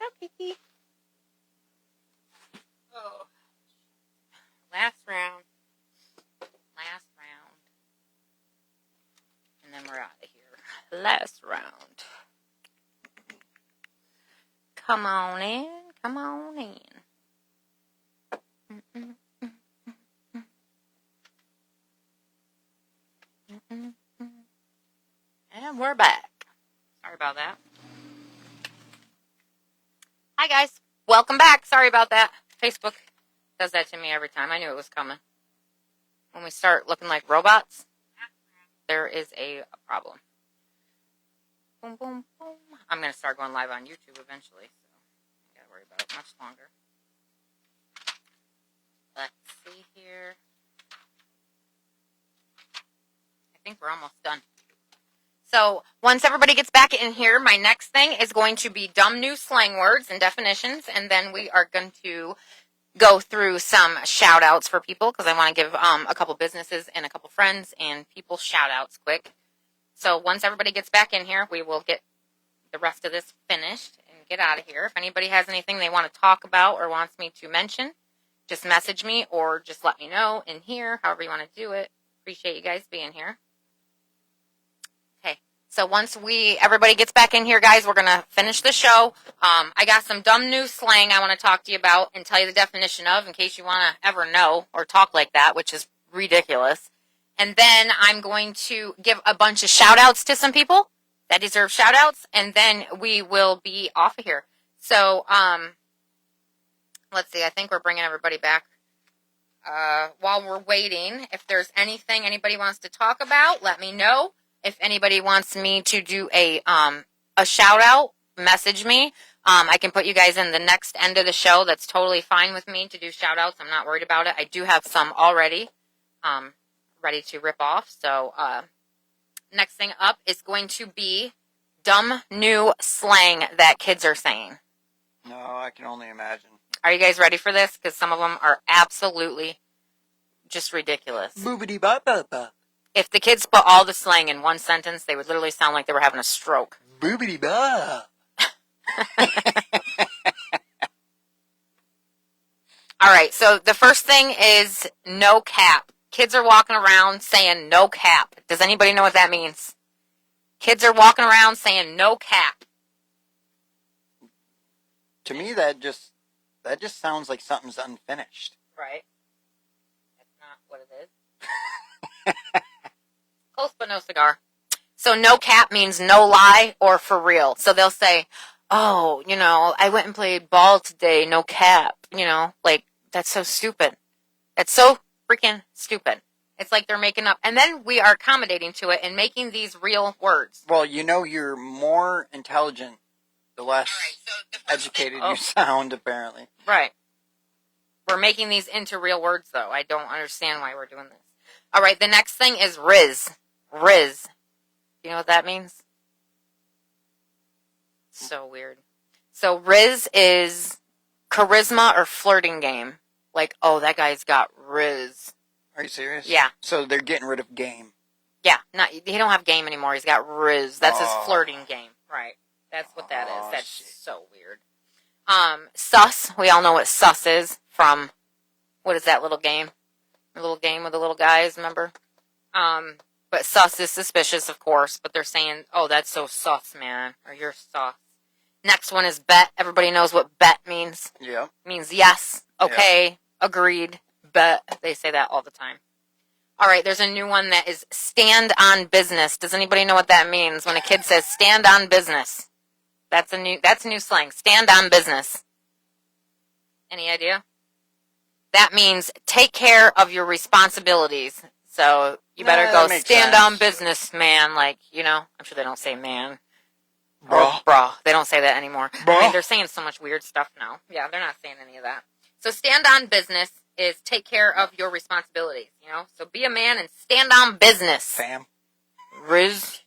Ciao, Kiki. Oh. Last round. And then we're out of here. Last round. Come on in. Come on in. And we're back. Sorry about that. Hi, guys. Welcome back. Sorry about that. Facebook does that to me every time. I knew it was coming. When we start looking like robots, there is a problem. Boom, boom, boom. I'm going to start going live on YouTube eventually, so I got to worry about it much longer. Let's see here. I think we're almost done. So once everybody gets back in here, my next thing is going to be dumb new slang words and definitions, and then we are going to go through some shout outs for people because I want to give a couple businesses and a couple friends and people shout outs quick. So once everybody gets back in here, we will get the rest of this finished and get out of here. If anybody has anything they want to talk about or wants me to mention, just message me or just let me know in here, however you want to do it. Appreciate you guys being here. Okay, so once everybody gets back in here, guys, we're going to finish the show. I got some dumb new slang I want to talk to you about and tell you the definition of in case you want to ever know or talk like that, which is ridiculous. And then I'm going to give a bunch of shout outs to some people that deserve shout outs, and then we will be off of here. So, let's see, I think we're bringing everybody back. While we're waiting, if there's anything anybody wants to talk about, let me know. If anybody wants me to do a shout out, message me. I can put you guys in the next end of the show. That's totally fine with me to do shout outs. I'm not worried about it. I do have some already ready to rip off. So next thing up is going to be dumb new slang that kids are saying. No, I can only imagine. Are you guys ready for this? Because some of them are absolutely just ridiculous. Boobity bop bop bop. If the kids put all the slang in one sentence, they would literally sound like they were having a stroke. Boobity bop. All right, so the first thing is no cap. Kids are walking around saying no cap. Does anybody know what that means? Kids are walking around saying no cap. To me, that just sounds like something's unfinished. Right. That's not what it is. Close but no cigar. So no cap means no lie or for real. So they'll say, oh, I went and played ball today, no cap. Like, that's so stupid. That's so freaking stupid. It's like they're making up. And then we are accommodating to it and making these real words. Well, you're more intelligent the less educated you sound, apparently. Right. We're making these into real words, though. I don't understand why we're doing this. All right, the next thing is Riz. Riz. Do you know what that means? So weird. So Riz is charisma or flirting game. Like, oh, that guy's got Riz. Are you serious? Yeah. So they're getting rid of game. Yeah. He don't have game anymore. He's got Riz. That's his flirting game. Right. That's what that is. That's so weird. Sus. We all know what sus is from, what is that little game? A little game with the little guys, remember? But sus is suspicious, of course. But they're saying, oh, that's so sus, man. Or you're sus. Next one is bet. Everybody knows what bet means. Yeah. It means yes, okay, agreed, bet. They say that all the time. All right, there's a new one that is stand on business. Does anybody know what that means when a kid says stand on business? That's a new slang. Stand on business. Any idea? That means take care of your responsibilities. So you better go stand on business, man. Like, I'm sure they don't say man. Bra. They don't say that anymore. Bra. I mean, they're saying so much weird stuff now. Yeah, they're not saying any of that. So stand on business is take care of your responsibilities, So be a man and stand on business. Sam. Riz.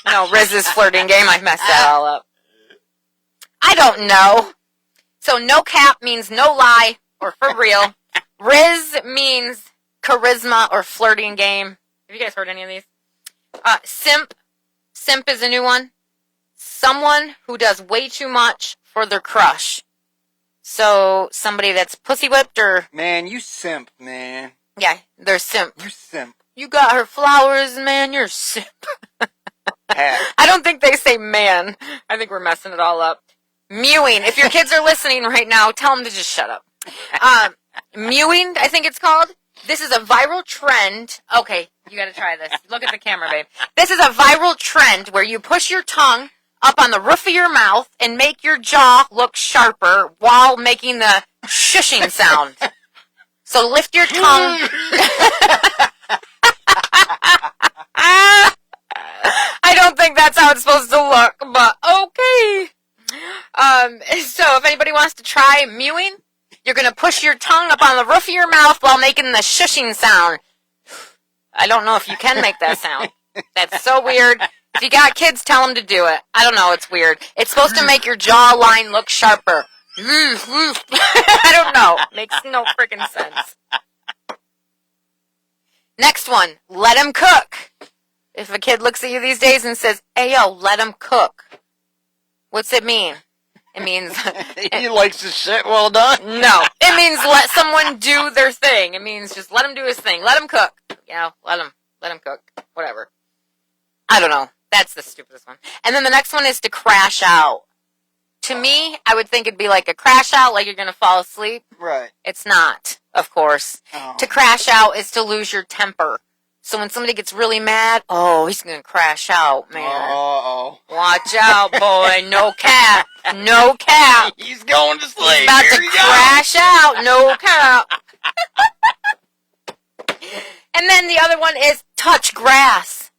No, Riz's flirting game. I messed that all up. I don't know. So no cap means no lie or for real. Riz means charisma or flirting game. Have you guys heard any of these? Simp. Simp is a new one. someone who does way too much for their crush. So somebody that's pussy whipped or... Man, you simp, man. Yeah, they're simp. You simp. You got her flowers, man, you're simp. Pat. I don't think they say man. I think we're messing it all up. Mewing. If your kids are listening right now, tell them to just shut up. Mewing, I think it's called. This is a viral trend. Okay, you got to try this. Look at the camera, babe. This is a viral trend where you push your tongue up on the roof of your mouth and make your jaw look sharper while making the shushing sound. So lift your tongue. I don't think that's how it's supposed to look, but okay. So if anybody wants to try mewing, you're going to push your tongue up on the roof of your mouth while making the shushing sound. I don't know if you can make that sound. That's so weird. If you got kids, tell them to do it. I don't know. It's weird. It's supposed to make your jawline look sharper. I don't know. Makes no freaking sense. Next one. Let him cook. If a kid looks at you these days and says, hey, yo, let him cook. What's it mean? It means... He likes his shit well done. No. It means let someone do their thing. It means just let him do his thing. Let him cook. You know, let him cook. Whatever. I don't know. That's the stupidest one. And then the next one is to crash out. To me, I would think it'd be like a crash out, like you're going to fall asleep. Right. It's not, of course. Oh. To crash out is to lose your temper. So when somebody gets really mad, oh, he's going to crash out, man. Uh-oh. Watch out, boy. No cap. No cap. He's going to sleep. He's about Here to he crash out. No cap. And then the other one is touch grass.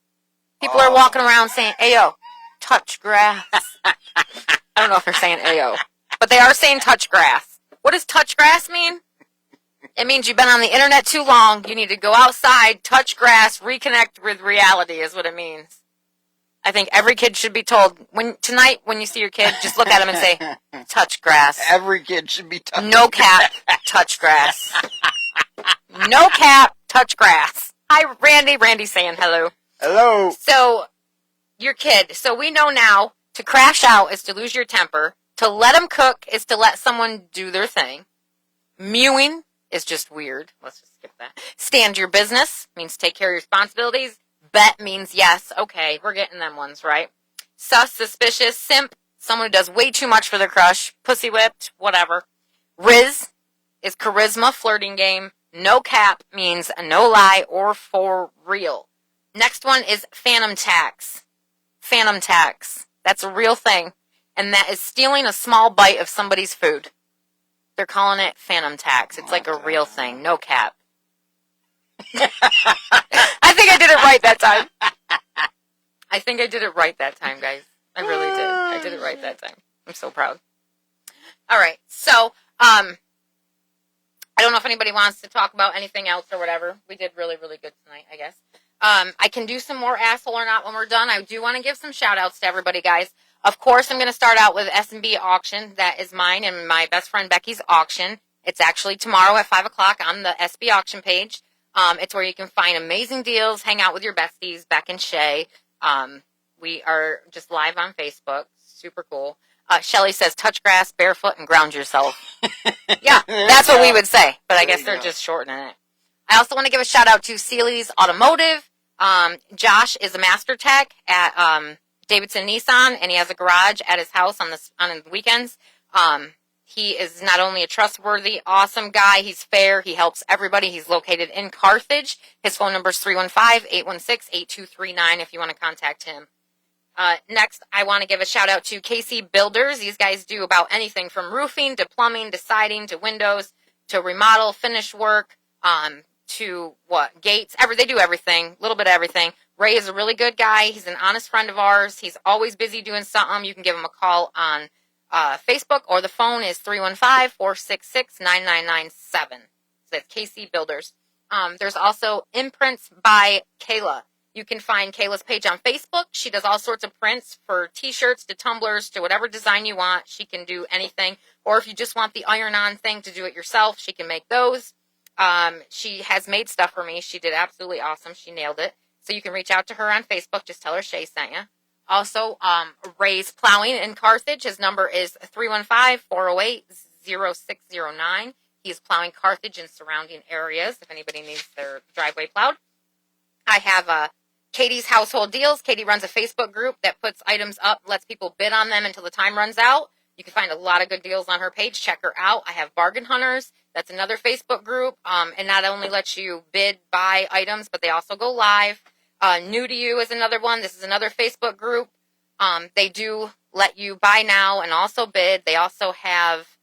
People are walking around saying, ayo, touch grass. I don't know if they're saying ayo, but they are saying touch grass. What does touch grass mean? It means you've been on the internet too long. You need to go outside, touch grass, reconnect with reality is what it means. I think every kid should be told, tonight when you see your kid, just look at him and say, touch grass. Every kid should be touching. No cap, touch grass. No cap, touch grass. Hi, Randy. Randy's saying hello. Hello. So, your kid. So we know now to crash out is to lose your temper. To let them cook is to let someone do their thing. Mewing is just weird. Let's just skip that. Stand your business means take care of your responsibilities. Bet means yes. Okay, we're getting them ones, right? Sus, suspicious, simp, someone who does way too much for their crush. Pussy whipped, whatever. Riz is charisma, flirting game. No cap means no lie or for real. Next one is phantom tax. Phantom tax. That's a real thing. And that is stealing a small bite of somebody's food. They're calling it phantom tax. It's like a real thing. No cap. I think I did it right that time. I think I did it right that time, guys. I really did. I did it right that time. I'm so proud. All right. So, I don't know if anybody wants to talk about anything else or whatever. We did really, really good tonight, I guess. I can do some more asshole or not when we're done. I do want to give some shout outs to everybody, guys. Of course, I'm going to start out with S&B auction. That is mine and my best friend Becky's auction. It's actually tomorrow at 5 o'clock on the SB auction page. It's where you can find amazing deals, hang out with your besties, Beck and Shay. We are just live on Facebook. Super cool. Shelly says, touch grass, barefoot, and ground yourself. Yeah, that's what we would say, but I guess they're just shortening it. I also want to give a shout out to Sealy's Automotive. Josh is a master tech at Davidson Nissan, and he has a garage at his house on the weekends. He is not only a trustworthy, awesome guy, he's fair, he helps everybody. He's located in Carthage. His phone number is 315-816-8239 if you want to contact him. Next, I want to give a shout out to KC Builders. These guys do about anything from roofing to plumbing to siding to windows to remodel, finish work, to gates. They do everything, a little bit of everything. Ray is a really good guy. He's an honest friend of ours. He's always busy doing something. You can give him a call on Facebook, or the phone is 315-466-9997. So that's KC Builders. There's also Imprints by Kayla. You can find Kayla's page on Facebook. She does all sorts of prints for t-shirts to tumblers to whatever design you want. She can do anything. Or if you just want the iron-on thing to do it yourself, she can make those. She has made stuff for me. She did absolutely awesome. She nailed it. So you can reach out to her on Facebook. Just tell her Shay sent you. Also, Ray's Plowing in Carthage. His number is 315-408-0609. He is plowing Carthage and surrounding areas if anybody needs their driveway plowed. I have Katie's Household Deals. Katie runs a Facebook group that puts items up, lets people bid on them until the time runs out. You can find a lot of good deals on her page. Check her out. I have Bargain Hunters. That's another Facebook group. And not only lets you bid, buy items, but they also go live. New to You is another one. This is another Facebook group. They do let you buy now and also bid. They also have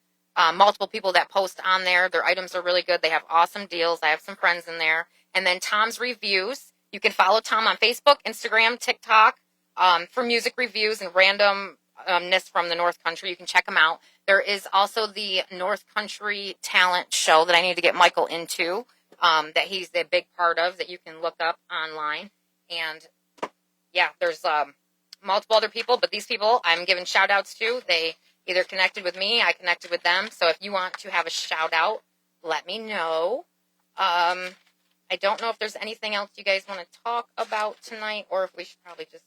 multiple people that post on there. Their items are really good. They have awesome deals. I have some friends in there. And then Tom's Reviews. You can follow Tom on Facebook, Instagram, TikTok for music reviews and randomness from the North Country. You can check him out. There is also the North Country Talent Show that I need to get Michael into, that he's a big part of, that you can look up online. And yeah, there's multiple other people, but these people I'm giving shout outs to. They either connected with me, I connected with them. So if you want to have a shout out, let me know. I don't know if there's anything else you guys want to talk about tonight, or if we should probably just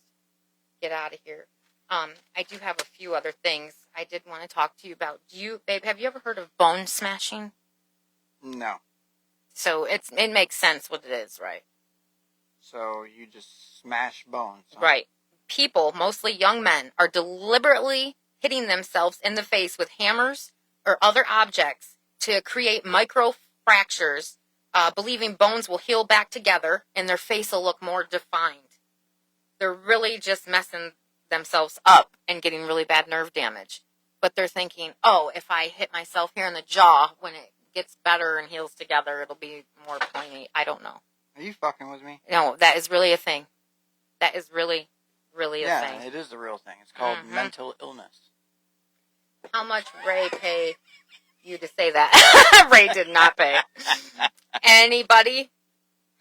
get out of here. I do have a few other things I did want to talk to you about. Babe, have you ever heard of bone smashing? No. So it makes sense what it is, right? So you just smash bones. Huh? Right. People, mostly young men, are deliberately hitting themselves in the face with hammers or other objects to create micro fractures, believing bones will heal back together and their face will look more defined. They're really just messing themselves up and getting really bad nerve damage. But they're thinking, oh, if I hit myself here in the jaw, when it gets better and heals together, it'll be more pointy. I don't know. Are you fucking with me? No, that is really a thing. That is really a thing. Yeah, it is a real thing. It's called mental illness. How much Ray pay you to say that? Ray did not pay. Anybody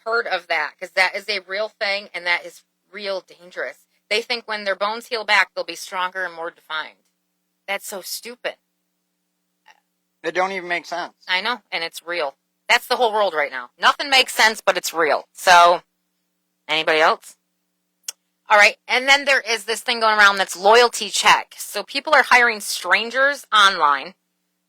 heard of that? Because that is a real thing, and that is real dangerous. They think when their bones heal back, they'll be stronger and more defined. That's so stupid. It don't even make sense. I know, and it's real. That's the whole world right now. Nothing makes sense, but it's real. So, anybody else? All right, and then there is this thing going around that's loyalty check. So people are hiring strangers online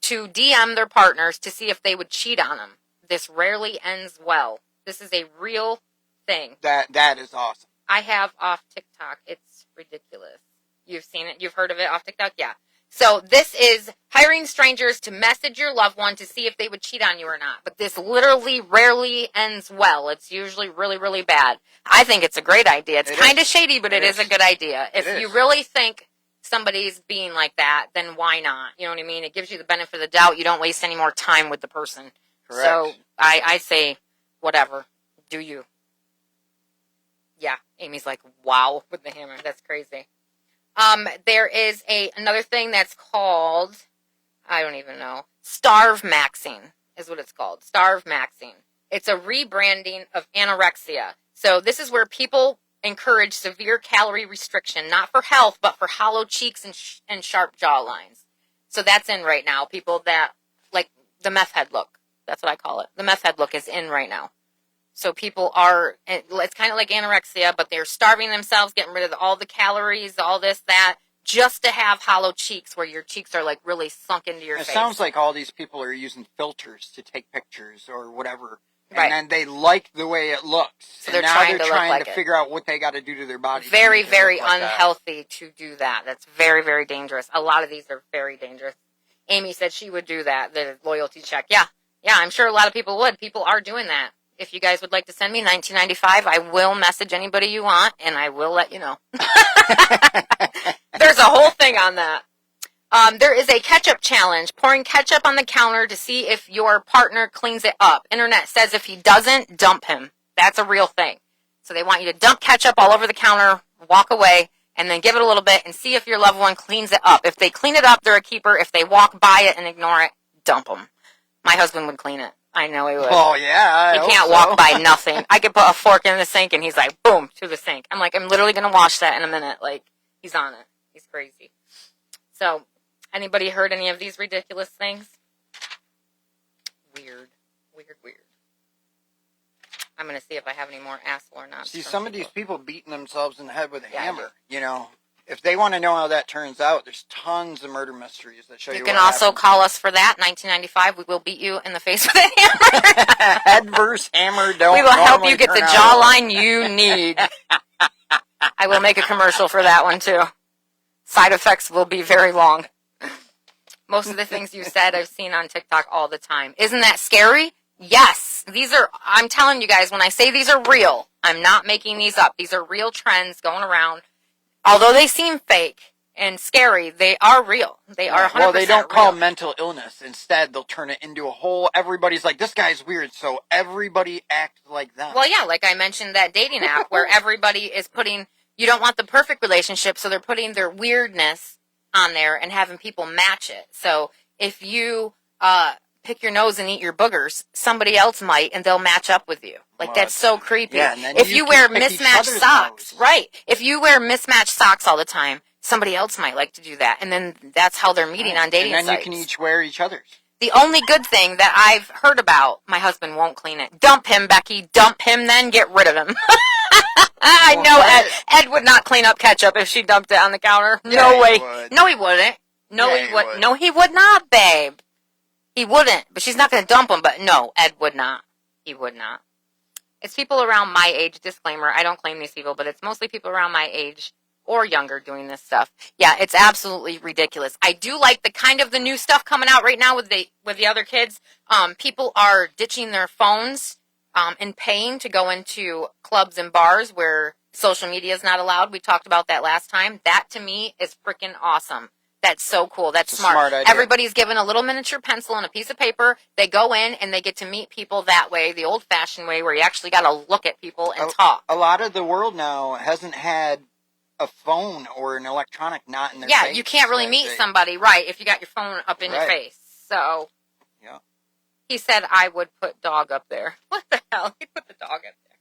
to DM their partners to see if they would cheat on them. This rarely ends well. This is a real thing. That is awesome. I have off TikTok. It's ridiculous. You've seen it? You've heard of it off TikTok? Yeah. So this is hiring strangers to message your loved one to see if they would cheat on you or not. But this literally rarely ends well. It's usually really, really bad. I think it's a great idea. It's kind of shady, but it is a good idea. If you really think somebody's being like that, then why not? You know what I mean? It gives you the benefit of the doubt. You don't waste any more time with the person. Correct. So I say, whatever. Do you. Yeah. Amy's like, wow, with the hammer. That's crazy. There is another thing that's called, I don't even know, Starve Maxing is what it's called. Starve Maxing. It's a rebranding of anorexia. So this is where people encourage severe calorie restriction, not for health, but for hollow cheeks and sharp jawlines. So that's in right now. People that, like the meth head look. That's what I call it. The meth head look is in right now. So people are, it's kind of like anorexia, but they're starving themselves, getting rid of all the calories, all this, that, just to have hollow cheeks where your cheeks are like really sunk into your face. It sounds like all these people are using filters to take pictures or whatever. And right. then they like the way it looks. So and they're trying to figure out what they got to do to their body. Very, very unhealthy to do that. That's very, very dangerous. A lot of these are very dangerous. Amy said she would do that, the loyalty check. Yeah, I'm sure a lot of people would. People are doing that. If you guys would like to send me $19.95, I will message anybody you want, and I will let you know. There's a whole thing on that. There is a ketchup challenge, pouring ketchup on the counter to see if your partner cleans it up. Internet says if he doesn't, dump him. That's a real thing. So they want you to dump ketchup all over the counter, walk away, and then give it a little bit and see if your loved one cleans it up. If they clean it up, they're a keeper. If they walk by it and ignore it, dump them. My husband would clean it. I know he would. Oh, yeah. He can't walk by nothing. I could put a fork in the sink, and he's like, boom, to the sink. I'm like, I'm literally going to wash that in a minute. Like, he's on it. He's crazy. So, anybody heard any of these ridiculous things? Weird. I'm going to see if I have any more asshole or not. See, some of these people beating themselves in the head with a hammer, you know. if they want to know how that turns out, there's tons of murder mysteries that show you. You can also call us for that. 1995, we will beat you in the face with a hammer. Head versus hammer. Don't. We will help you get the jawline you need. I will make a commercial for that one too. Side effects will be very long. Most of the things you said I've seen on TikTok all the time. Isn't that scary? Yes. I'm telling you guys, when I say these are real, I'm not making these up. These are real trends going around. Although they seem fake and scary, they are real. They are 100% Well, they don't call real. mental illness. Instead, they'll turn it into a whole, everybody's like, this guy's weird, so everybody acts like them. Well, yeah, like I mentioned that dating app where everybody is putting, you don't want the perfect relationship, so they're putting their weirdness on there and having people match it. So if you pick your nose and eat your boogers, somebody else might, and they'll match up with you. Like, Well, that's so creepy. Yeah, and then if you wear can pick each mismatched other's socks, nose. right. If you wear mismatched socks all the time, somebody else might like to do that. And then that's how they're meeting on dating and then sites. you can each wear each other's. The only good thing that I've heard about, my husband won't clean it. Dump him, Becky. Dump him, then get rid of him. I know Ed would not clean up ketchup if she dumped it on the counter. Yeah, No way. he would. No, he wouldn't. No, Yeah, he would. would. No, he would not, babe. He wouldn't. But she's not going to dump him. But no, Ed would not. He would not. It's people around my age. Disclaimer: I don't claim these people, but it's mostly people around my age or younger doing this stuff. Yeah, it's absolutely ridiculous. I do like the kind of the new stuff coming out right now with the other kids. People are ditching their phones and paying to go into clubs and bars where social media is not allowed. We talked about that last time. That to me is freaking awesome. That's so cool. That's It's a smart. smart idea. Everybody's given a little miniature pencil and a piece of paper. They go in and they get to meet people that way, the old-fashioned way, where you actually got to look at people and talk. A lot of the world now hasn't had a phone or an electronic not in their Yeah, face. you can't really meet somebody, right, if you got your phone up in your face. So, yeah. He said I would put dog up there. What the hell? He put the dog up there.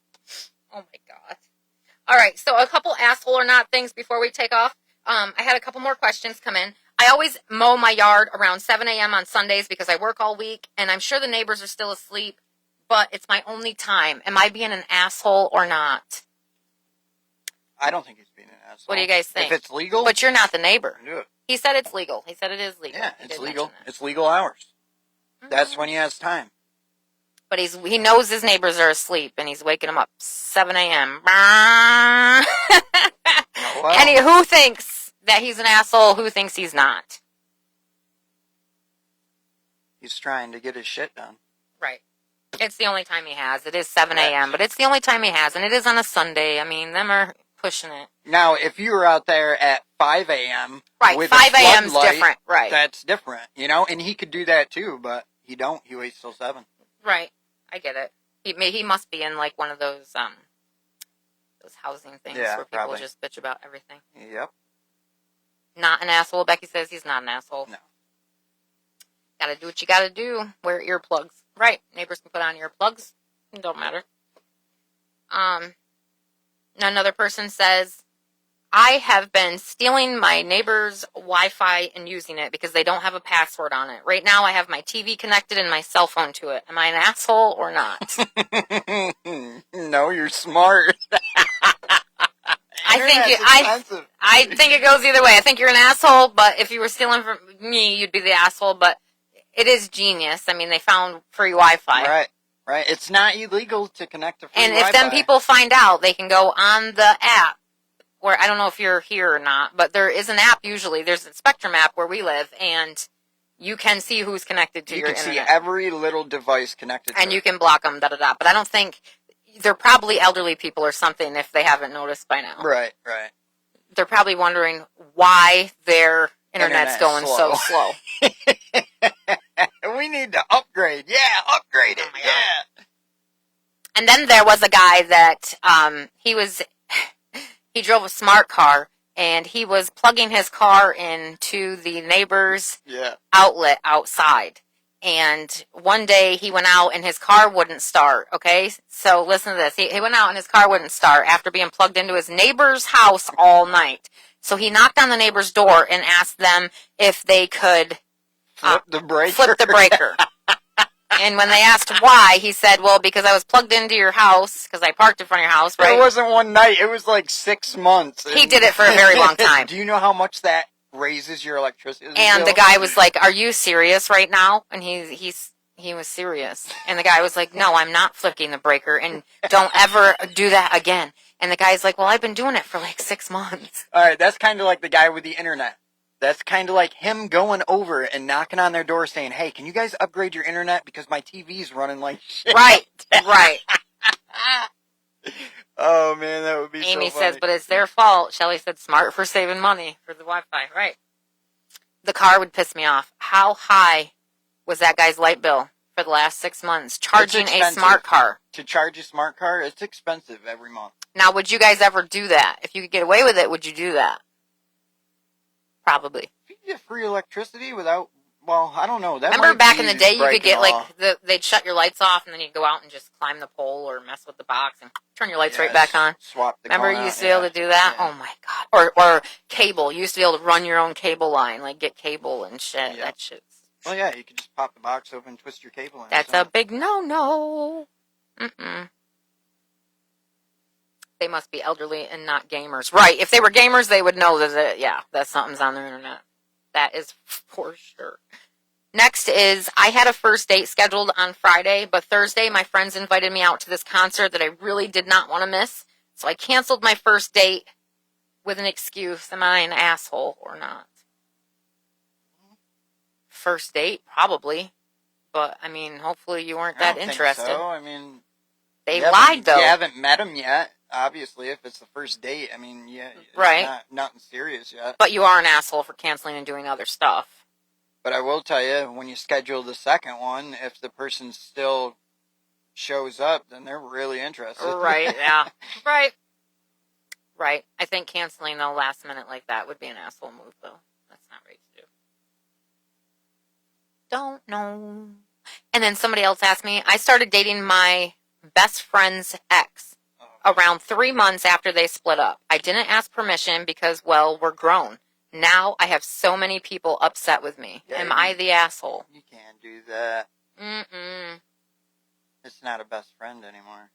Oh, my God. All right, so a couple asshole or not things before we take off. I had a couple more questions come in. I always mow my yard around 7 a.m. on Sundays because I work all week, and I'm sure the neighbors are still asleep, but it's my only time. Am I being an asshole or not? I don't think he's being an asshole. What do you guys think? If it's legal, But you're not the neighbor. do it. He said it's legal. He said it is legal. Yeah, He it's did legal. mention that. It's legal hours. Mhm. That's when he has time. But he knows his neighbors are asleep, and he's waking them up 7 a.m. Well, And who thinks that he's an asshole? Who thinks he's not? he's trying to get his shit done. Right. It's the only time he has. It is 7 a.m., but it's the only time he has, and it is on a Sunday. I mean, them are pushing it. Now, if you were out there at 5 a.m. Right, with 5 a a.m.'s floodlight, different, right. That's different, you know? And he could do that too, but he don't. He waits till 7. Right. I get it. He must be in, like, one of those housing things Yeah, where people probably. just bitch about everything. Yep. Not an asshole. Becky says he's not an asshole. No. Gotta do what you gotta do. Wear earplugs. Right. Neighbors can put on earplugs. It don't matter. Another person says, I have been stealing my neighbor's Wi-Fi and using it because they don't have a password on it. Right now I have my TV connected and my cell phone to it. Am I an asshole or not? No, you're smart. I think it goes either way. I think you're an asshole, but if you were stealing from me, you'd be the asshole, but it is genius. I mean, they found free Wi-Fi. Right. It's not illegal to connect to free And Wi-Fi. if them people find out, they can go on the app, where I don't know if you're here or not, but there is an app usually. There's a Spectrum app where we live, and you can see who's connected to you your can internet. see every little device connected to and it. you can block them, da-da-da. But I don't think, they're probably elderly people or something if they haven't noticed by now. Right. They're probably wondering why their internet's going so slow. We need to upgrade. Yeah, upgrade it. Oh my God. Yeah. And then there was a guy that he drove a smart car, and he was plugging his car into the neighbor's outlet outside. And one day he went out and his car wouldn't start, okay? So listen to this. He went out and his car wouldn't start after being plugged into his neighbor's house all night. So he knocked on the neighbor's door and asked them if they could Flip the breaker. flip the breaker. And when they asked why, he said, well, because I was plugged into your house, because I parked in front of your house, right? It wasn't one night. It was like 6 months. He did it for a very long time. Do you know how much that raises your electricity And bill? the guy was like, are you serious right now? And he was serious. And the guy was like, no, I'm not flicking the breaker, and don't ever do that again. And the guy's like, well, I've been doing it for like 6 months. All right, that's kind of like the guy with the internet. That's kind of like him going over and knocking on their door saying, hey, can you guys upgrade your internet because my TV's running like shit. Right, right. Oh, man, that would be Amy so funny. says, but it's their fault. Shelly said, smart for saving money for the Wi-Fi. Right. The car would piss me off. How high was that guy's light bill for the last 6 months? Charging a smart car. To charge a smart car, it's expensive every month. Now, would you guys ever do that? If you could get away with it, would you do that? Probably. If you could get free electricity without, well, I don't know. That Remember might back be in the day, you could get breaking like, they'd shut your lights off and then you'd go out and just climb the pole or mess with the box and turn your lights right back on. Swap the Remember cone you used out, to be able to do that? Yeah. Oh my God. Or cable. You used to be able to run your own cable line, like get cable and shit. Yeah. That shit's... Well, yeah, you could just pop the box open, twist your cable in. That's a big no-no. Mm-mm. They must be elderly and not gamers. Right. If they were gamers, they would know that something's on their internet. That is for sure. Next is, I had a first date scheduled on Friday, but Thursday my friends invited me out to this concert that I really did not want to miss. So I canceled my first date with an excuse. Am I an asshole or not? First date? Probably. But, I mean, hopefully you weren't that interested. So. I mean, they lied, though. You haven't met him yet. Obviously, if it's the first date, I mean, yeah, it's right. Nothing serious yet. But you are an asshole for canceling and doing other stuff. But I will tell you, when you schedule the second one, if the person still shows up, then they're really interested. Right, yeah. Right. I think canceling, though, last minute like that would be an asshole move, though. That's not right to do. Don't know. And then somebody else asked me, I started dating my best friend's ex around 3 months after they split up. I didn't ask permission because, well, we're grown. Now I have so many people upset with me. Yeah, Am I the asshole? You can't do that. Mm-mm. It's not a best friend anymore.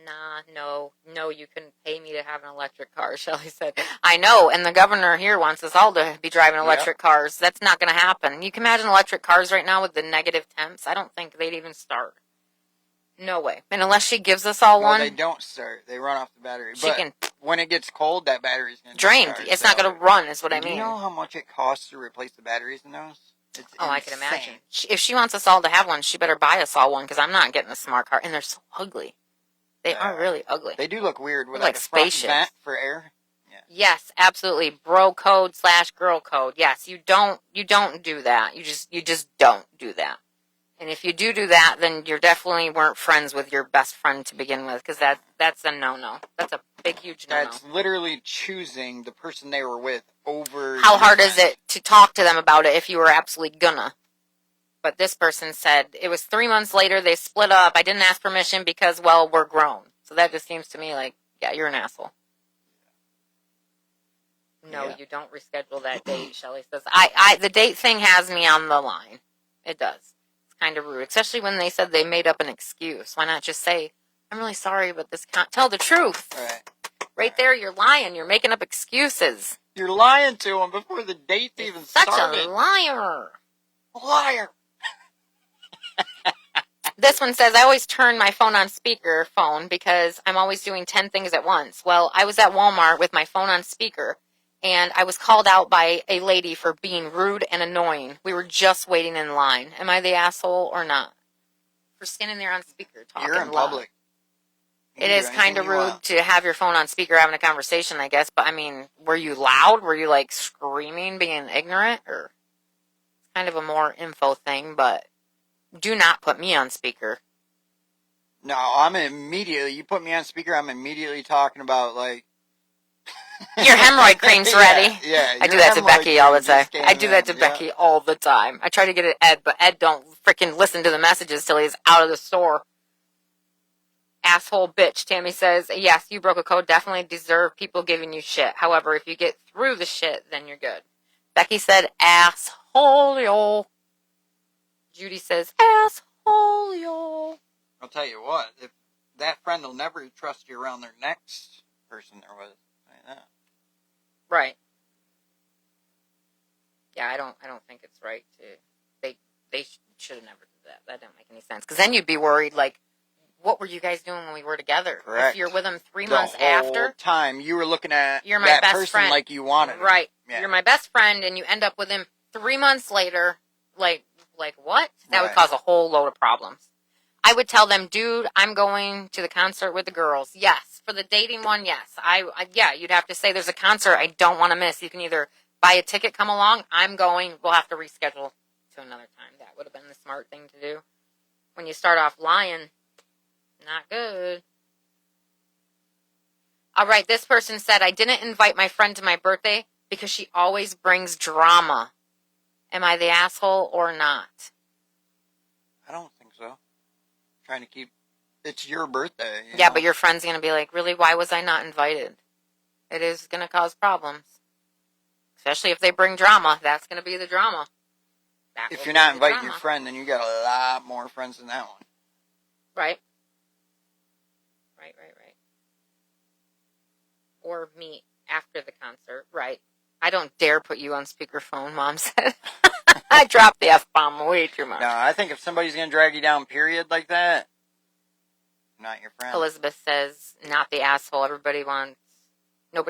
Nah, no, you couldn't pay me to have an electric car, Shelly said. I know, and the governor here wants us all to be driving electric cars. That's not going to happen. You can imagine electric cars right now with the negative temps. I don't think they'd even start. No way. And unless she gives us all one. They don't start. They run off the battery. She but can when it gets cold, that battery's going to drained. It's not going to run, is what I mean. Do you know how much it costs to replace the batteries in those? It's insane. I can imagine. If she wants us all to have one, she better buy us all one, because I'm not getting a smart car. And they're so ugly. They are really ugly. They do look weird with like a front spaceships. vent for air. Yeah. Yes, absolutely. Bro code / girl code. Yes, you don't do that. You just don't do that. And if you do that, then you definitely weren't friends with your best friend to begin with, because that's a no-no. That's a big, huge no-no. That's literally choosing the person they were with over... How hard is it to talk to them about it if you were absolutely gonna? But this person said, it was 3 months later, they split up. I didn't ask permission because, well, we're grown. So that just seems to me like, yeah, you're an asshole. No, you don't reschedule that date, Shelly says. The date thing has me on the line. It does. Kind of rude, especially when they said they made up an excuse. Why not just say, I'm really sorry, but this can't tell the truth. Right there, you're lying. You're making up excuses. You're lying to them before the date's even started. Such a liar. Liar. This one says, I always turn my phone on speaker phone because I'm always doing 10 things at once. Well, I was at Walmart with my phone on speaker, and I was called out by a lady for being rude and annoying. We were just waiting in line. Am I the asshole or not? For standing there on speaker talking You're in public. It is kind of rude to have your phone on speaker having a conversation, I guess. But, I mean, were you loud? Were you, like, screaming, being ignorant? Or kind of a more info thing, but do not put me on speaker. No, you put me on speaker, I'm immediately talking about, like, your hemorrhoid cream's ready. Yeah, I do that to Becky all the time. I do that to Becky all the time. I try to get it Ed, but Ed don't freaking listen to the messages till he's out of the store. Asshole bitch, Tammy says, yes, you broke a code. Definitely deserve people giving you shit. However, if you get through the shit, then you're good. Becky said, asshole, yo. Judy says, Polio. I'll tell you what, if that friend will never trust you around their next person they're with. That. Right. Yeah, I don't think it's right to. They should have never did that. That didn't make any sense. Because then you'd be worried, like, what were you guys doing when we were together? Correct. If you're with them 3 The months whole after, time you were looking at you're my that best person friend. like you wanted him. Right. Yeah. You're my best friend, and you end up with him 3 months later. Like what? That would Right. cause a whole load of problems. I would tell them, dude, I'm going to the concert with the girls. Yes. For the dating one, yes. Yeah, you'd have to say there's a concert I don't want to miss. You can either buy a ticket, come along. I'm going. We'll have to reschedule to another time. That would have been the smart thing to do. When you start off lying, not good. All right, this person said, I didn't invite my friend to my birthday because she always brings drama. Am I the asshole or not? I don't think so. Trying to keep. It's your birthday. Yeah, but your friend's going to be like, really, why was I not invited? It is going to cause problems. Especially if they bring drama. That's going to be the drama. If you're not inviting your friend, then you got a lot more friends than that one. Right. Right. Or meet after the concert. Right. I don't dare put you on speakerphone, Mom said. I dropped the F-bomb way too much. No, I think if somebody's going to drag you down, period, like that, not your friend. Elizabeth says, not the asshole. Nobody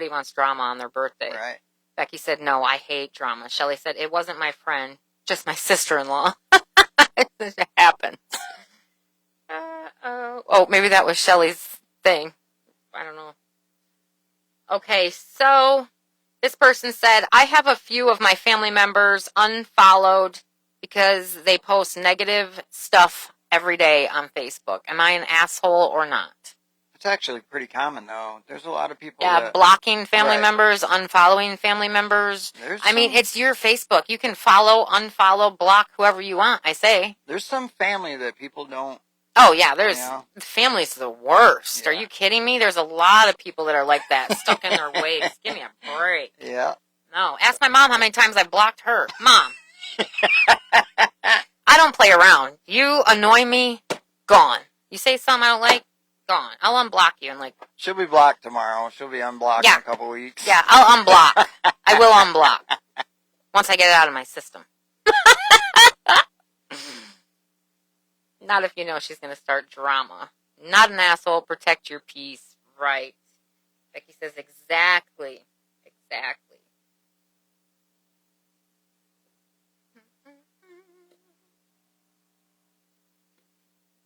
wants drama on their birthday. Right. Becky said, no, I hate drama. Shelley said, it wasn't my friend, just my sister-in-law. It happens. Oh, maybe that was Shelley's thing. I don't know. Okay, so this person said, I have a few of my family members unfollowed because they post negative stuff every day on Facebook. Am I an asshole or not? It's actually pretty common, though. There's a lot of people blocking family members, unfollowing family members. I mean, it's your Facebook. You can follow, unfollow, block whoever you want, I say. There's some family that people don't. Oh, yeah, family's the worst. Yeah. Are you kidding me? There's a lot of people that are like that, stuck in their ways. Give me a break. Yeah. No, ask my mom how many times I blocked her. Mom. I don't play around. You annoy me, gone. You say something I don't like, gone. I'll unblock you and She'll be blocked tomorrow. She'll be unblocked in a couple weeks. Yeah, I'll unblock. I will unblock. Once I get it out of my system. Not if you know she's going to start drama. Not an asshole. Protect your peace. Right. Becky says exactly. Exactly.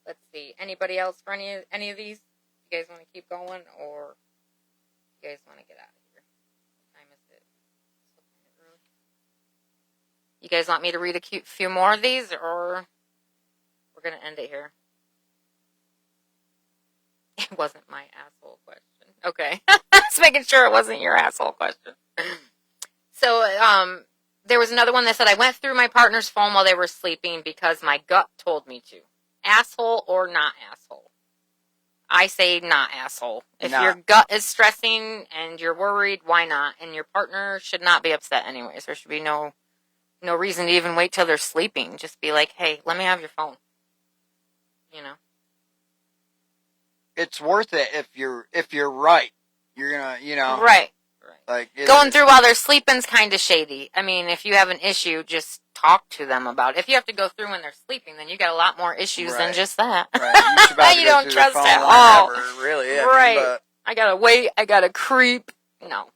Let's see. Anybody else for any of these? You guys want to keep going, or you guys want to get out of here? What time is it? You guys want me to read a few more of these, or we're going to end it here? It wasn't my asshole question. Okay. Just making sure it wasn't your asshole question. So, there was another one that said, I went through my partner's phone while they were sleeping because my gut told me to. Asshole or not asshole? I say not asshole. If your gut is stressing and you're worried, why not? And your partner should not be upset anyways. There should be no reason to even wait till they're sleeping. Just be like, hey, let me have your phone. You know? It's worth it if you're right. You're gonna, Right. Like going through while they're sleeping's kind of shady. I mean, if you have an issue, just talk to them about it. If you have to go through when they're sleeping, then you got a lot more issues than just that. Right. You don't trust at all. Really? Right. I gotta wait. I gotta creep. No.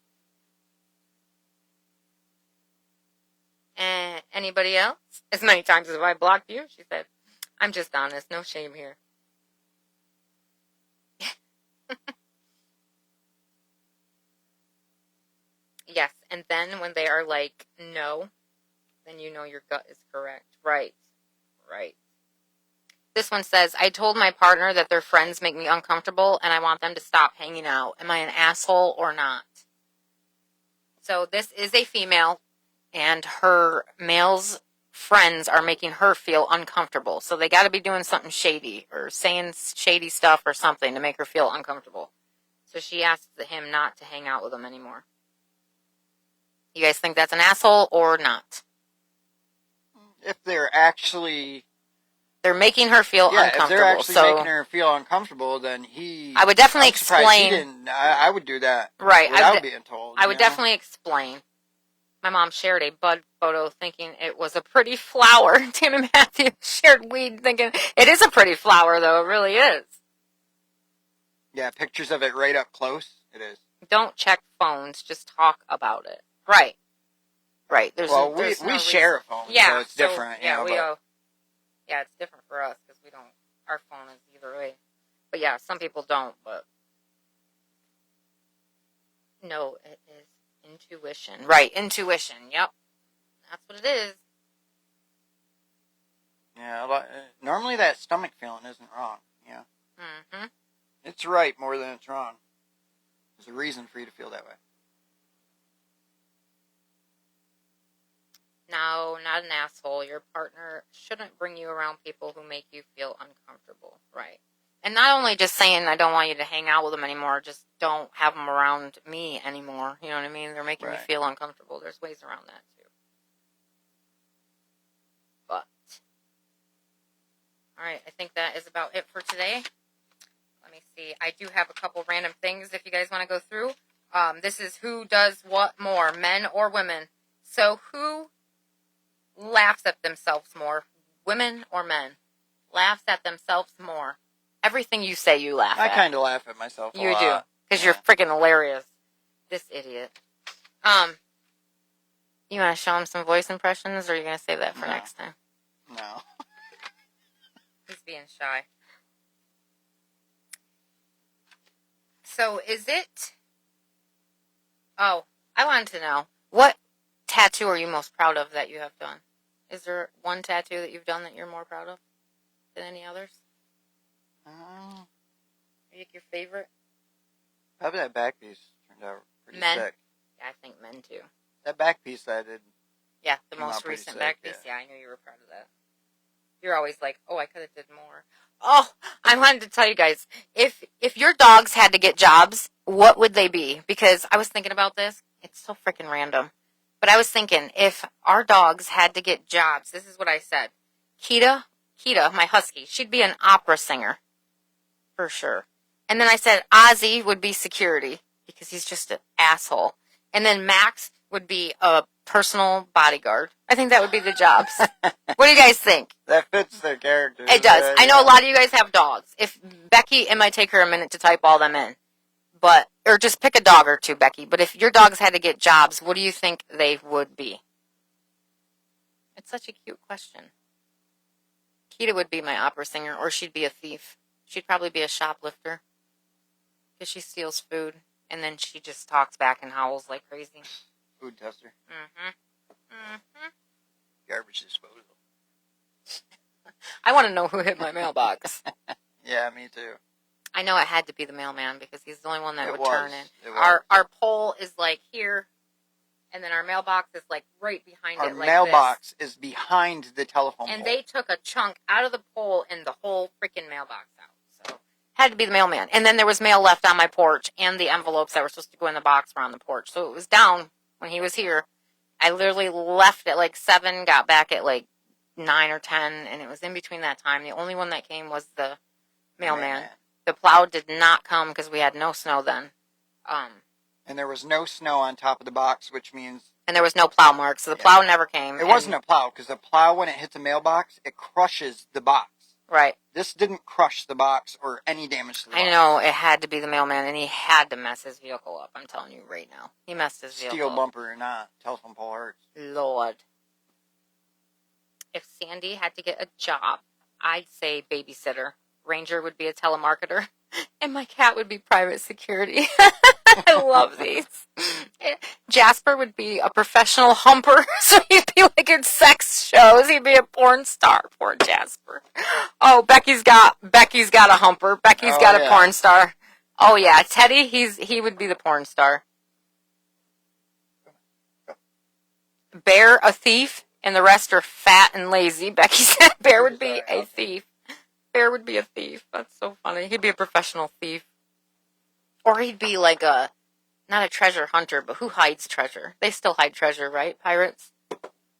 And anybody else? As many times as I blocked you, she said. I'm just honest. No shame here. Yes, and then when they are like, no, then you know your gut is correct. Right. This one says, I told my partner that their friends make me uncomfortable and I want them to stop hanging out. Am I an asshole or not? So this is a female, and her male's friends are making her feel uncomfortable. So they got to be doing something shady or saying shady stuff or something to make her feel uncomfortable. So she asked him not to hang out with them anymore. You guys think that's an asshole or not? If they're actually They're making her feel Yeah, if uncomfortable. they're actually so making her feel uncomfortable, then I would definitely I'm surprised he explain. didn't. I would do that Right. without being told. I would definitely explain. My mom shared a bud photo thinking it was a pretty flower. Tammy Matthews shared weed thinking it is a pretty flower, though. It really is. Yeah, pictures of it right up close. It is. Don't check phones. Just talk about it. Right. Right. We no share a reason. phone, Yeah, so it's different. Yeah, but yeah, it's different for us because we don't. Our phone is either way. But yeah, some people don't. But no, it is intuition. Right, intuition. Yep, that's what it is. Yeah, normally that stomach feeling isn't wrong. Yeah. Mm-hmm. It's right more than it's wrong. There's a reason for you to feel that way. No, not an asshole. Your partner shouldn't bring you around people who make you feel uncomfortable. Right. And not only just saying I don't want you to hang out with them anymore, just don't have them around me anymore. You know what I mean? They're making me feel uncomfortable. There's ways around that too. But, all right, I think that is about it for today. Let me see. I do have a couple random things if you guys want to go through. This is who does what more, men or women. So who laughs at themselves more, women or men? Laughs at themselves more. Everything you say, you laugh at. I kind of laugh at myself a lot. You do, because you're freaking hilarious. This idiot. You want to show him some voice impressions, or are you going to save that for next time? No. He's being shy. So, is it... Oh, I wanted to know, what tattoo are you most proud of that you have done? Is there one tattoo that you've done that you're more proud of than any others? Your favorite? Probably that back piece turned out pretty sick. Yeah, I think men too. That back piece that I did. Yeah, the most recent back piece. Yeah, I knew you were proud of that. You're always like, oh, I could have did more. Oh, I wanted to tell you guys, if your dogs had to get jobs, what would they be? Because I was thinking about this. It's so freaking random. But I was thinking, if our dogs had to get jobs, this is what I said. Kita, my husky, she'd be an opera singer. For sure. And then I said Ozzy would be security because he's just an asshole. And then Max would be a personal bodyguard. I think that would be the jobs. What do you guys think? That fits their character. It does. I know a lot of you guys have dogs. If Becky, it might take her a minute to type all them in. Or just pick a dog or two, Becky. But if your dogs had to get jobs, what do you think they would be? It's such a cute question. Kita would be my opera singer, or she'd be a thief. She'd probably be a shoplifter. Because she steals food, and then she just talks back and howls like crazy. Food tester. Mm-hmm. Garbage disposal. I want to know who hit my mailbox. Yeah, me too. I know it had to be the mailman because he's the only one that would turn in. Our pole is like here, and then our mailbox is like right behind it. Our mailbox is behind the telephone pole. And they took a chunk out of the pole and the whole freaking mailbox out. So had to be the mailman. And then there was mail left on my porch, and the envelopes that were supposed to go in the box were on the porch. So it was down when he was here. I literally left at like 7, got back at like 9 or 10, and it was in between that time. The only one that came was the mailman. The plow did not come because we had no snow then. And there was no snow on top of the box, which means... And there was no plow mark, so the plow never came. It wasn't a plow, because the plow, when it hits a mailbox, it crushes the box. Right. This didn't crush the box or any damage to the box. I know, it had to be the mailman, and he had to mess his vehicle up, I'm telling you right now. He messed his vehicle up. Steel bumper or not, telephone pole hurts. Lord. If Sandy had to get a job, I'd say babysitter. Ranger would be a telemarketer, and my cat would be private security. I love these. Jasper would be a professional humper, so he'd be like in sex shows. He'd be a porn star. Poor Jasper. Oh, Becky's got a humper. Becky's got a porn star. Oh yeah, Teddy, he would be the porn star. Bear, a thief, and the rest are fat and lazy. Becky said Bear would be a thief. Bear would be a thief. That's so funny. He'd be a professional thief. Or he'd be like not a treasure hunter, but who hides treasure? They still hide treasure, right? Pirates?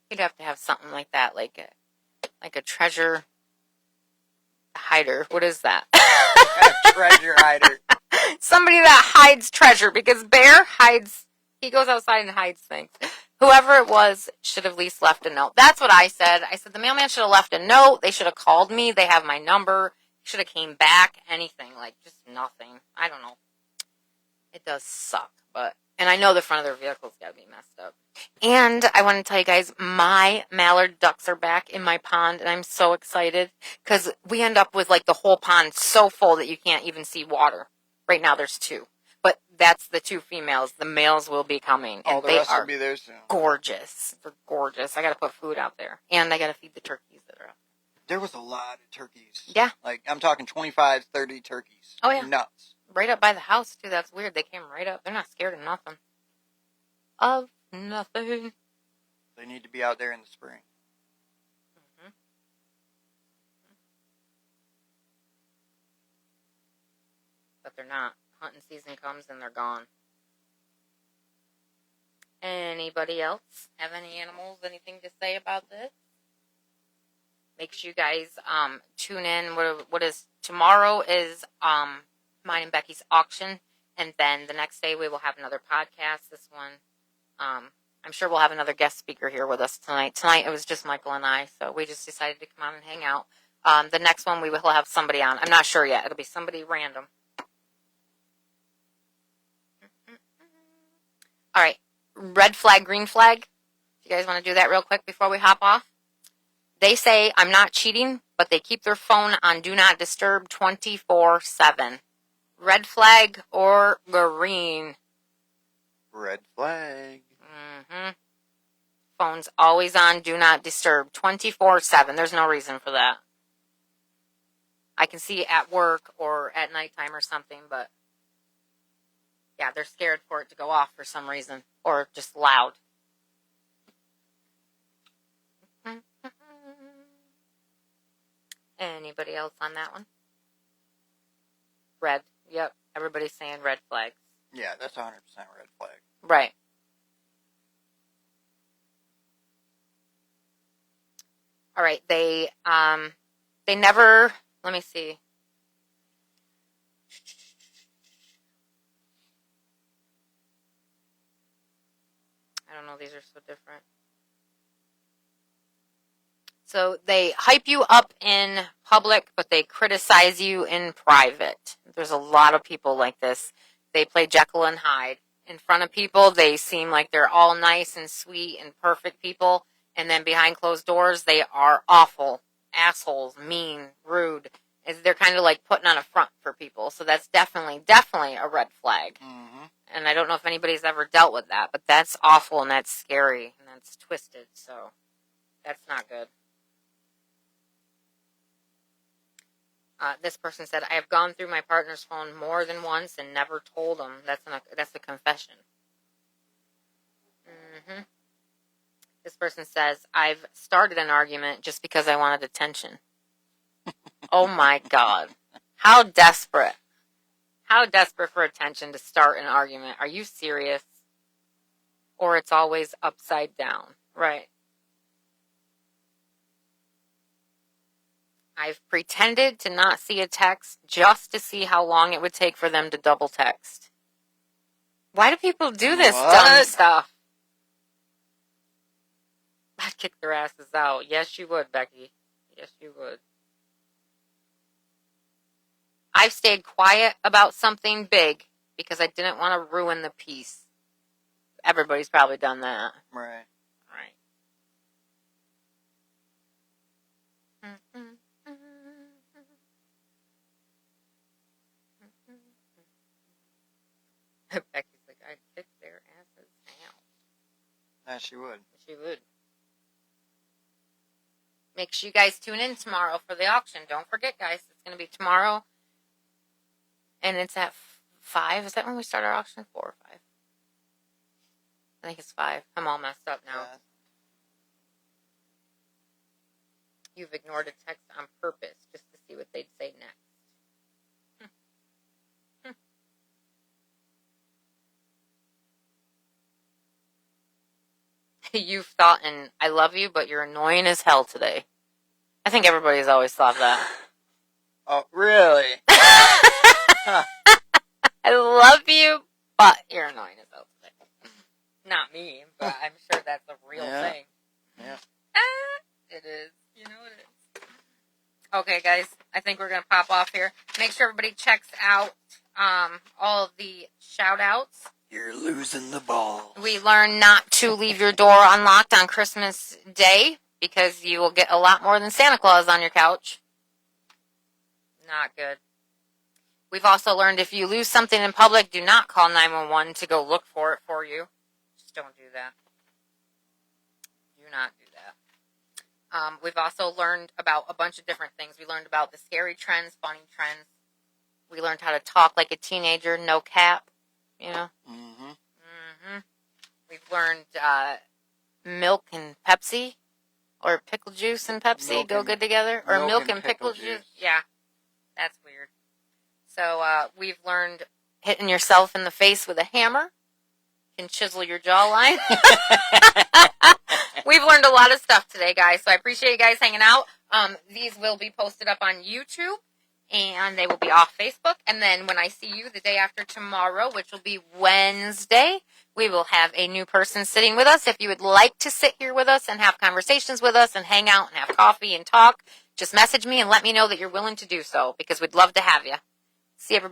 He'd have to have something like that, like a treasure Hider. What is that? Treasure hider. Somebody that hides treasure, because Bear hides, he goes outside and hides things. Whoever it was should have at least left a note. That's what I said. I said the mailman should have left a note. They should have called me. They have my number. Should have came back. Anything. Like, just nothing. I don't know. It does suck, but, and I know the front of their vehicle's got to be messed up. And I want to tell you guys, my mallard ducks are back in my pond, and I'm so excited because we end up with like the whole pond so full that you can't even see water. Right now there's 2, but that's the 2 females. The males will be coming, and Oh, the they rest are will be there soon. gorgeous. They're gorgeous. I got to put food out there, and I got to feed the turkeys that are out. There was a lot of turkeys. Yeah. Like, I'm talking 25, 30 turkeys. Oh, yeah. Nuts. Right up by the house, too. That's weird. They came right up. They're not scared of nothing. Of nothing. They need to be out there in the spring. Mm-hmm. But they're not. Hunting season comes and they're gone. Anybody else have any animals? Anything to say about this? Make sure you guys tune in. What is tomorrow is mine and Becky's auction, and then the next day we will have another podcast. This one, I'm sure we'll have another guest speaker here with us tonight. Tonight it was just Michael and I, so we just decided to come on and hang out. The next one we will have somebody on. I'm not sure yet. It'll be somebody random. All right, red flag, green flag. You guys want to do that real quick before we hop off? They say I'm not cheating, but they keep their phone on Do Not Disturb 24/7. Red flag or green? Red flag. Mm-hmm. Phone's always on Do Not Disturb 24/7. There's no reason for that. I can see it at work or at nighttime or something, but yeah, they're scared for it to go off for some reason or just loud. Anybody else on that one? Red. Yep. Everybody's saying red flags. Yeah, that's 100% red flag. Right. All right. They never, let me see. I don't know. These are so different. So they hype you up in public, but they criticize you in private. There's a lot of people like this. They play Jekyll and Hyde. In front of people, they seem like they're all nice and sweet and perfect people. And then behind closed doors, they are awful, assholes, mean, rude. They're kind of like putting on a front for people. So that's definitely a red flag. Mm-hmm. And I don't know if anybody's ever dealt with that, but that's awful and that's scary and that's twisted. So that's not good. This person said, I have gone through my partner's phone more than once and never told him. That's a confession. Mm-hmm. This person says, I've started an argument just because I wanted attention. Oh my God. How desperate. How desperate for attention to start an argument. Are you serious? Or it's always upside down. Right. I've pretended to not see a text just to see how long it would take for them to double text. Why do people do this dumb stuff? I'd kick their asses out. Yes, you would, Becky. Yes, you would. I've stayed quiet about something big because I didn't want to ruin the peace. Everybody's probably done that. Right. Right. Becky's like, I'd kick their asses out. Yeah, she would. She would. Make sure you guys tune in tomorrow for the auction. Don't forget, guys. It's going to be tomorrow. And it's at 5. Is that when we start our auction? 4 or 5? I think it's 5. I'm all messed up now. Yeah. You've ignored a text on purpose just to see what they'd say next. You've thought, I love you, but you're annoying as hell today. I think everybody's always thought that. Oh, really? Huh. I love you, but you're annoying as hell today. Not me, but I'm sure that's a real Yeah. thing. Yeah. It is. You know it is. Okay, guys. I think we're going to pop off here. Make sure everybody checks out all of the shout-outs. You're losing the ball. We learned not to leave your door unlocked on Christmas Day because you will get a lot more than Santa Claus on your couch. Not good. We've also learned if you lose something in public, do not call 911 to go look for it for you. Just don't do that. Do not do that. We've also learned about a bunch of different things. We learned about the scary trends, funny trends. We learned how to talk like a teenager, no cap, you know. Mm-hmm. We've learned milk and Pepsi, or pickle juice and Pepsi Milk go and- good together, or milk milk and and pickle pickle juice. juice. Yeah, that's weird. So we've learned hitting yourself in the face with a hammer can chisel your jawline. We've learned a lot of stuff today, guys. So I appreciate you guys hanging out. These will be posted up on YouTube, and they will be off Facebook. And then when I see you the day after tomorrow, which will be Wednesday, we will have a new person sitting with us. If you would like to sit here with us and have conversations with us and hang out and have coffee and talk, just message me and let me know that you're willing to do so, because we'd love to have you. See everybody.